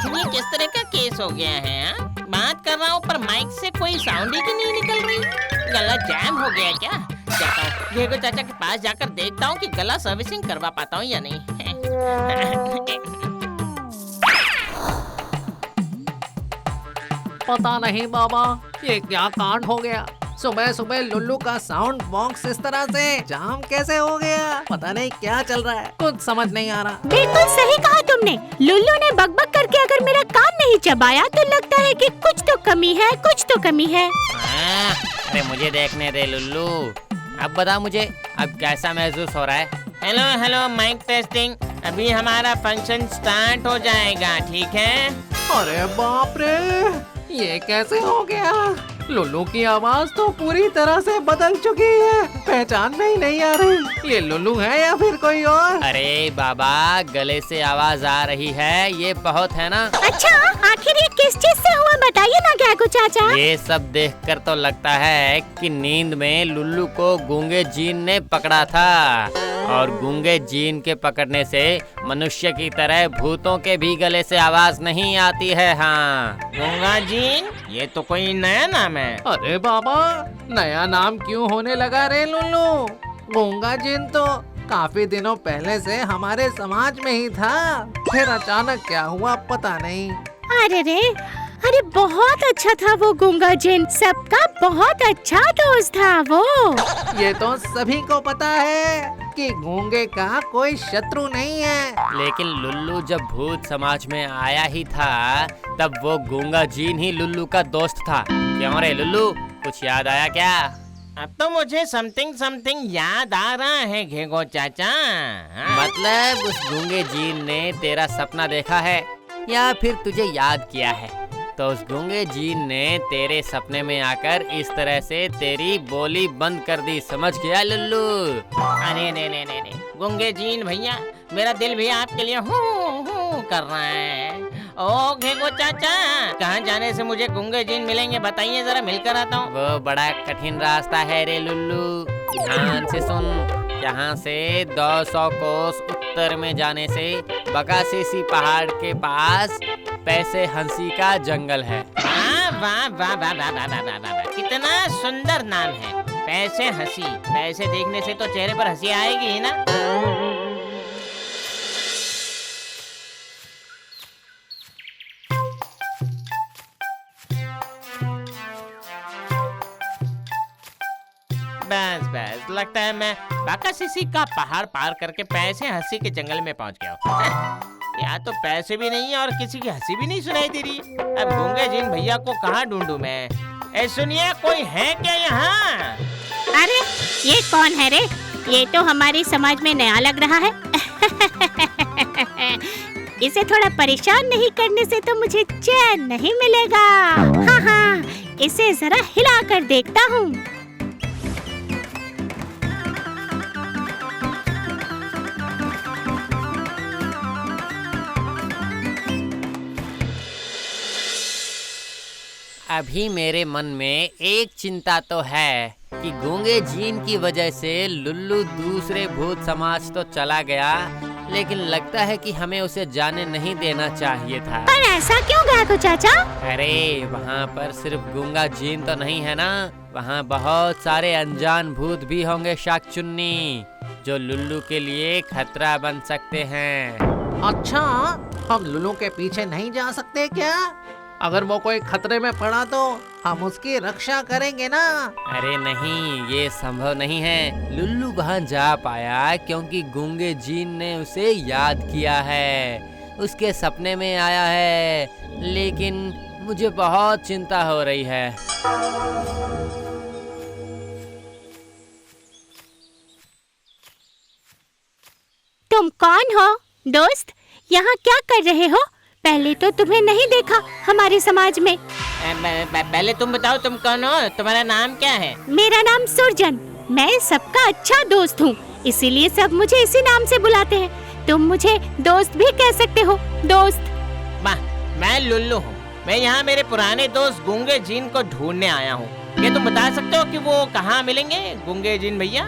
आखिर ये किस तरह का केस हो गया है? हाँ? बात कर रहा हूँ पर माइक से कोई साउंड ही नहीं निकल रही। गला जैम हो गया क्या? जाता हूँ घेगो चाचा के पास जाकर देखता हूँ कि गला सर्विसिंग करवा पाता हूँ या नहीं। पता नहीं बाबा, ये क्या कांड हो गया। सुबह सुबह लुल्लू का साउंड बॉक्स इस तरह से जाम कैसे हो गया? पता नहीं क्या चल रहा है, कुछ समझ नहीं आ रहा। बिल्कुल सही कहा तुमने। लुल्लू ने बकबक करके अगर मेरा कान नहीं चबाया तो लगता है कि कुछ तो कमी है, कुछ तो कमी है। अरे मुझे देखने दे लुल्लू। अब बता मुझे, अब कैसा महसूस हो रहा है? Hello hello mike testing. अभी हमारा फंक्शन स्टार्ट हो जाएगा, ठीक है? अरे बाप रे, ये कैसे हो गया? लुल्लू की आवाज तो पूरी तरह से बदल चुकी है, पहचान में ही नहीं आ रही। ये लुल्लू है या फिर कोई और? अरे बाबा, गले से आवाज आ रही है, ये बहुत है ना। अच्छा, आखिर ये किस चीज से हुआ बताइए ना घेगो चाचा। ये सब देखकर तो लगता है कि नींद में लुल्लू को गूंगे जीन ने पकड़ा था, और गूंगे जीन के पकड़ने से मनुष्य की तरह भूतों के भी गले से आवाज नहीं आती है। हाँ, गूंगा जीन, ये तो कोई नया नाम है। अरे बाबा, नया नाम क्यों होने लगा रे लुल्लू? गूंगा जिन तो काफी दिनों पहले से हमारे समाज में ही था, फिर अचानक क्या हुआ पता नहीं। अरे रे, अरे बहुत अच्छा था वो गूंगा जिन, सबका बहुत अच्छा दोस्त था वो। ये तो सभी को पता है कि गूंगे का कोई शत्रु नहीं है। लेकिन लुल्लू जब भूत समाज में आया ही था, तब वो गूंगा जीन ही लुल्लू का दोस्त था। क्यों रे लुल्लू, कुछ याद आया क्या? अब तो मुझे समथिंग समथिंग याद आ रहा है घेगो चाचा। हाँ? मतलब उस गूंगे जीन ने तेरा सपना देखा है या फिर तुझे याद किया है? तो उस गूंगे जीन ने तेरे सपने में आकर इस तरह से तेरी बोली बंद कर दी, समझ गया लुल्लू? अरे ने गूंगे जीन भैया, मेरा दिल भी आपके लिए हूँ कर रहा है। ओ घेगो चाचा, कहाँ जाने से मुझे गूंगे जीन मिलेंगे बताइए जरा, मिलकर आता हूँ। वो बड़ा कठिन रास्ता है रे लुल्लू, ध्यान से सुन। यहाँ से 200 कोस उत्तर में जाने से बकासेसी पहाड़ के पास पैसे हंसी का जंगल है। वाह वाह वाह वाह वाह वाह वाह वाह वाह, कितना सुंदर नाम है, पैसे हंसी। पैसे देखने से तो चेहरे पर हंसी आएगी ही ना। बस बस, लगता है मैं बाकासीसी का पहाड़ पार करके पैसे हंसी के जंगल में पहुंच गया हूँ। यहाँ तो पैसे भी नहीं है और किसी की हंसी भी नहीं सुनाई दे रही। अब गूंगे जिन भैया को कहाँ ढूंढूं मैं? ए सुनिए, कोई है क्या यहाँ? अरे ये कौन है रे? ये तो हमारे समाज में नया लग रहा है। इसे थोड़ा परेशान नहीं करने से तो मुझे चैन नहीं मिलेगा। हाँ हाँ, इसे जरा हिला कर देखता हूँ। अभी मेरे मन में एक चिंता तो है कि गूंगे जीन की वजह से लुल्लू दूसरे भूत समाज तो चला गया, लेकिन लगता है कि हमें उसे जाने नहीं देना चाहिए था। पर ऐसा क्यों घेगो चाचा? अरे वहाँ पर सिर्फ गूंगा जीन तो नहीं है ना, वहाँ बहुत सारे अनजान भूत भी होंगे शाकचुन्नी, जो लुल्लू के लिए खतरा बन सकते हैं। अच्छा, हम लुल्लू के पीछे नहीं जा सकते क्या? अगर वो कोई खतरे में पड़ा तो हम उसकी रक्षा करेंगे ना। अरे नहीं, ये संभव नहीं है। लुल्लू वहाँ जा पाया क्योंकि गूंगे जीन ने उसे याद किया है, उसके सपने में आया है, लेकिन मुझे बहुत चिंता हो रही है। तुम कौन हो दोस्त? यहाँ क्या कर रहे हो? पहले तो तुम्हें नहीं देखा हमारे समाज में। पहले तुम बताओ, तुम कौन हो? तुम्हारा नाम क्या है? मेरा नाम सुरजन, मैं सबका अच्छा दोस्त हूँ, इसीलिए सब मुझे इसी नाम से बुलाते हैं। तुम मुझे दोस्त भी कह सकते हो। दोस्त? वाह, मैं लुल्लू हूँ। मैं यहाँ मेरे पुराने दोस्त गूंगे जीन को ढूंढने आया हूँ। क्या तुम बता सकते हो कि वो कहाँ मिलेंगे, गूंगे जीन भैया?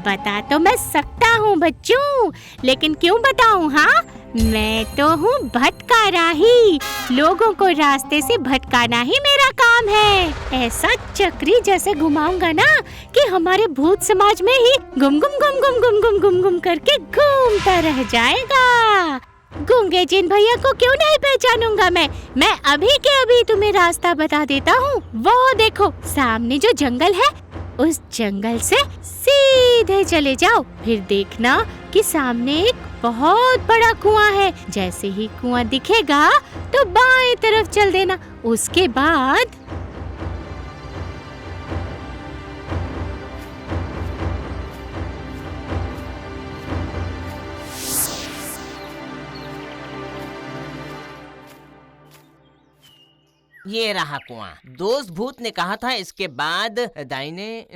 बता तो मैं सकता हूँ बच्चों, लेकिन क्यों बताऊँ? हाँ, मैं तो हूँ भटका राही। लोगों को रास्ते से भटकाना ही मेरा काम है। ऐसा चक्री जैसे घुमाऊंगा ना कि हमारे भूत समाज में ही गुम गुम गुम गुम गुम गुम गुम गुम करके घूमता रह जाएगा। गूंगे जिन भैया को क्यों नहीं पहचानूंगा मैं अभी के अभी तुम्हें रास्ता बता देता हूँ। वो देखो सामने जो जंगल है, उस जंगल से सीधे चले जाओ। फिर देखना कि सामने एक बहुत बड़ा कुआं है। जैसे ही कुआं दिखेगा तो बाएं तरफ चल देना। उसके बाद ये रहा कुआं। दोस्त भूत ने कहा था इसके बाद दाहिने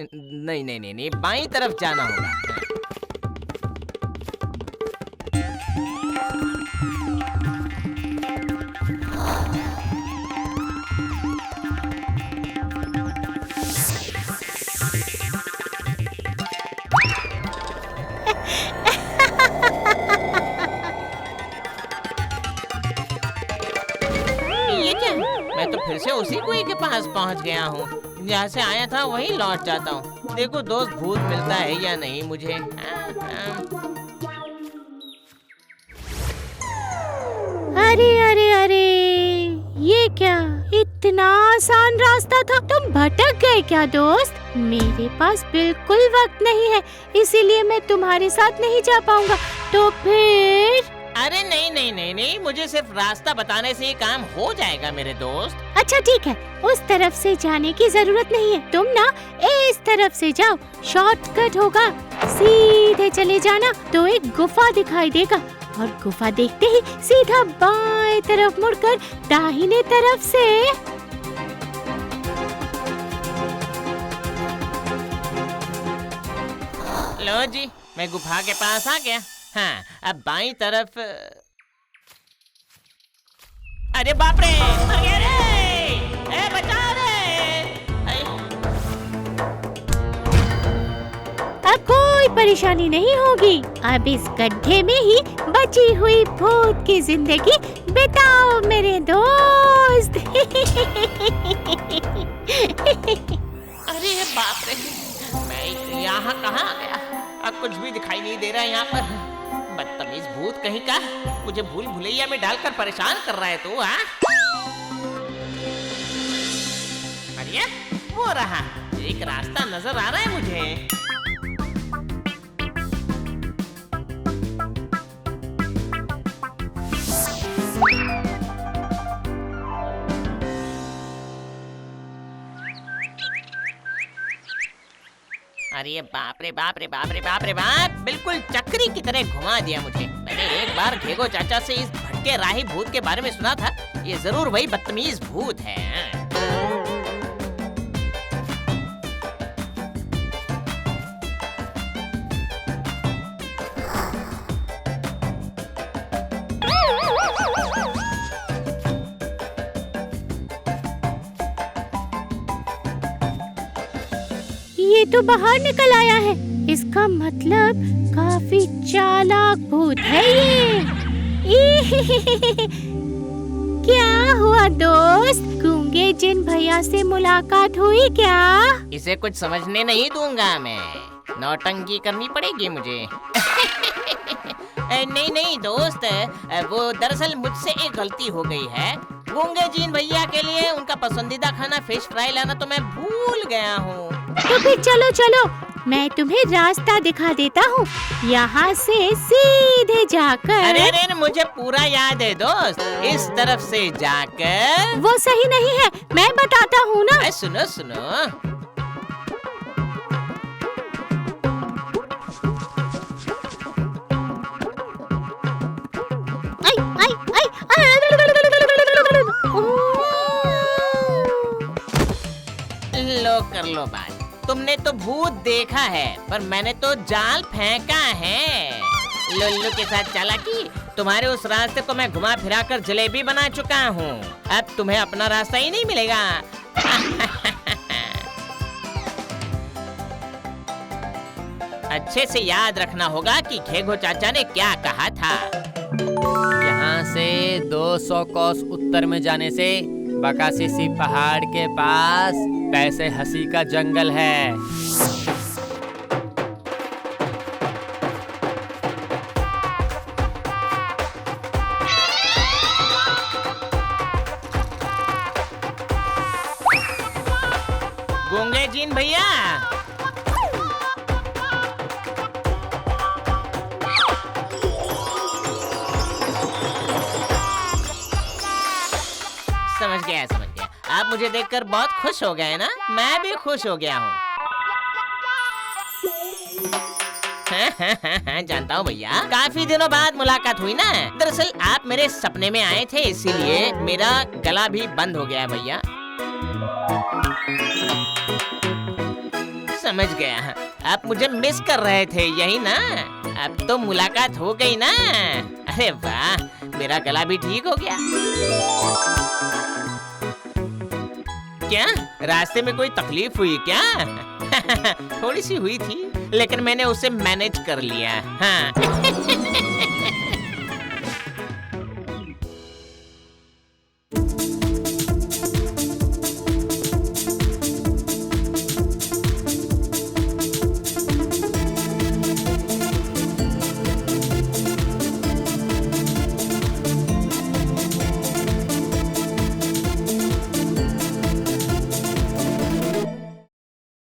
नहीं बाईं तरफ जाना होगा। ये क्या? मैं तो फिर से उसी कुएं के पास पहुंच गया हूँ। जहाँ से आया था वहीं लौट जाता हूँ। देखो दोस्त भूत मिलता है या नहीं मुझे। अरे अरे अरे, ये क्या इतना आसान रास्ता था? तुम भटक गए क्या दोस्त? मेरे पास बिल्कुल वक्त नहीं है, इसीलिए मैं तुम्हारे साथ नहीं जा पाऊंगा। तो फिर अरे नहीं, मुझे सिर्फ रास्ता बताने से ये काम हो जाएगा मेरे दोस्त। अच्छा ठीक है, उस तरफ से जाने की जरूरत नहीं है। तुम ना इस तरफ से जाओ, शॉर्टकट होगा। सीधे चले जाना तो एक गुफा दिखाई देगा, और गुफा देखते ही सीधा बाएं तरफ मुड़कर दाहिने तरफ से लो जी, मैं गुफा के पास आ गया। हाँ, अब बाईं तरफ। अरे बाप रे, अरे रे, बचा रे। अब कोई परेशानी नहीं होगी। अब इस गड्ढे में ही बची हुई भूत की जिंदगी बिताओ मेरे दोस्त। अरे बाप रे, मैं यहाँ कहाँ आ गया? अब कुछ भी दिखाई नहीं दे रहा है यहाँ पर। बदतमीज भूत कहीं का, मुझे भूल भुलैया में डालकर परेशान कर रहा है तू। हाँ, अरे वो रहा, एक रास्ता नजर आ रहा है मुझे। अरे बाप रे बाप रे बाप रे बाप रे बाप, बिल्कुल चक्री की तरह घुमा दिया मुझे। मैंने एक बार घेगो चाचा से इस भटके राही भूत के बारे में सुना था। ये जरूर वही बदतमीज भूत है। ये तो बाहर निकल आया है। इसका मतलब काफी चालाक भूत है ये। क्या हुआ दोस्त, गूंगे जिन भैया से मुलाकात हुई क्या? इसे कुछ समझने नहीं दूंगा मैं, नौटंकी करनी पड़ेगी मुझे। नहीं दोस्त, वो दरअसल मुझसे एक गलती हो गई है। गूंगे जीन भैया के लिए उनका पसंदीदा खाना फिश फ्राई लाना तो मैं भूल गया हूँ। तो फिर चलो चलो, मैं तुम्हें रास्ता दिखा देता हूँ। यहाँ से सीधे जाकर। अरे मुझे पूरा याद है दोस्त, इस तरफ से जाकर। वो सही नहीं है, मैं बताता हूँ ना। सुनो सुनो, लो कर लो बात। तुमने तो भूत देखा है, पर मैंने तो जाल फेंका है। लुल्लू के साथ चालाकी, तुम्हारे उस रास्ते को मैं घुमा फिरा कर जलेबी बना चुका हूँ। अब तुम्हें अपना रास्ता ही नहीं मिलेगा। अच्छे से याद रखना होगा कि घेगो चाचा ने क्या कहा था। यहाँ से 200 कोस उत्तर में जाने से बकासीसी पहाड़ के पास पैसे हंसी का जंगल है। गूंगे जीन भैया, समझ गया समझ गया। आप मुझे देखकर बहुत खुश हो गए ना? मैं भी खुश हो गया हूँ। जानता हूँ भैया, काफी दिनों बाद मुलाकात हुई ना। दरअसल आप मेरे सपने में आए थे, इसीलिए मेरा गला भी बंद हो गया भैया। समझ गया, आप मुझे मिस कर रहे थे, यही ना? अब तो मुलाकात हो गई ना। अरे वाह, मेरा गला भी ठीक हो गया। क्या रास्ते में कोई तकलीफ हुई क्या? थोड़ी सी हुई थी, लेकिन मैंने उसे मैनेज कर लिया। हाँ।